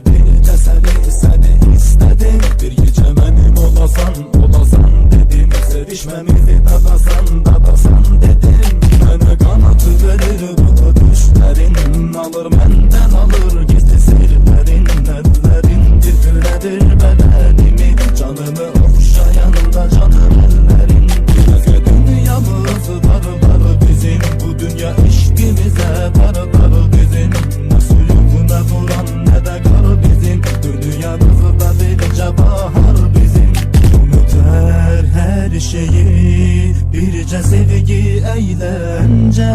bircə səni istedim. Bir gecə mənim olasan dedim. Sevişməmizi dadasan dedim. Mənə qanatı verir bu düşlərin, alır məndən alır gizli sirlərin. Əllərin titrədir bədənimi, canımı oxşayanda canım əllərin. Özgə dünyamız var bizim, bu dünya eşqimizə var bizim. Nə suyuq nə vuran nə də qar bizim, dünyamızda bircə bahar bizim. Unutar hər şeyi, bircə sevgi əyləncə.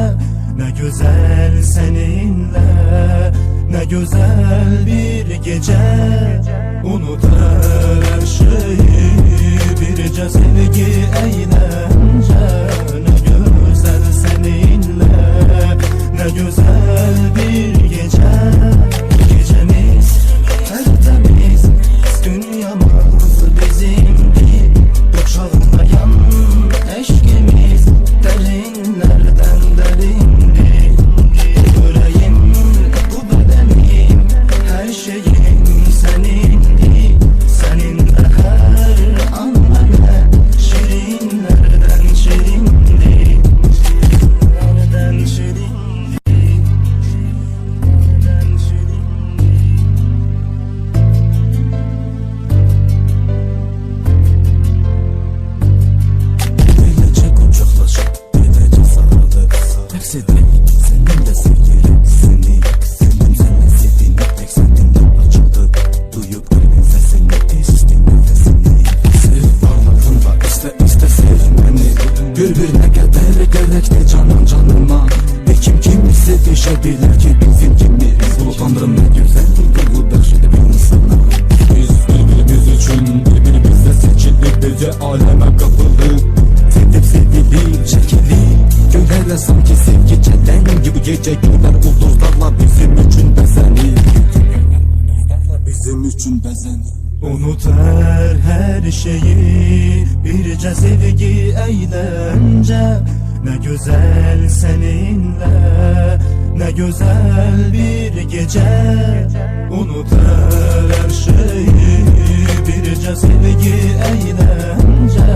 Nə gözəl səninlə, nə gözəl bir gecə. Unutar hər şeyi, bircə sevgi əyləncə. Nə gözəl səninlə, nə gözəl bir gecə. Gecəmiz tərtəmiz, dünyamız bizimdir. Bu çağlayan eşkimiz dərinlərdən dərindir. Bu ürəyim, bu bədənim, hər şeyim sənindir. Səninlə hər an mənə şirinlərdən şirindir. Şirinlərdən şirindir. Şirinlərdən şirindir. Eləcə qucaqlaşıb gedəcək sarılı Əks edək sənin də sevgilisini. Sənin sənə sevdiyini tək səndən açıldı. Duyub qəlbin səsini, eşitdin nəfəsini. Sev varlığında istə sev məni. Bir-birinə qədər gərəkdir canım canıma. Ve kim kimi sevişə bilər ki bizim kimi. Bu tanrım nə gözəl duyğu bəxş edib insana. Biz bir-birimiz üçün bir-birimizlə seçildik, bircə aləmə qapıldık. Sevdib sevilik, çəkilik, göylərlə sanki sevgi çələngi. Bu gecə güllər ulduzlarla bizim üçün bəzənir. Bizim üçün bəzənir. Unutar hər şeyi, bircə sevgi əyləncə. Nə gözəl səninlə, nə gözəl bir gecə. Unutar hər şeyi, bircə sevgi əyləncə.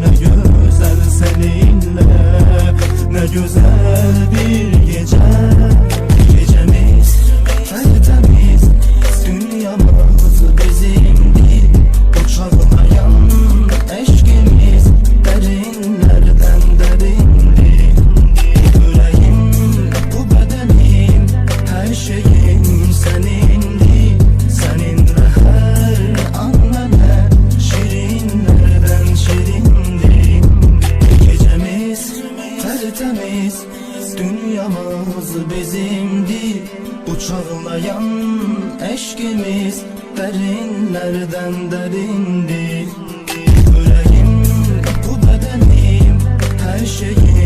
Nə gözəl səninlə, nə gözəl bir gecə. Gecəmiz tərtəmiz, dünyamız bizimdir. Bu çağlayan eşkimiz dərinlərdən dərindir. Bu ürəyim, bu bədənim, hər şeyim sənindir. Səninlə hər an mənə şirinlərdən şirindir. Gecəmiz tərtəmiz, dünyamız bizimdir. Bu çağlayan eşkimiz dərinlərdən dərindir. Bu ürəyim, bu bədənim, hər şeyim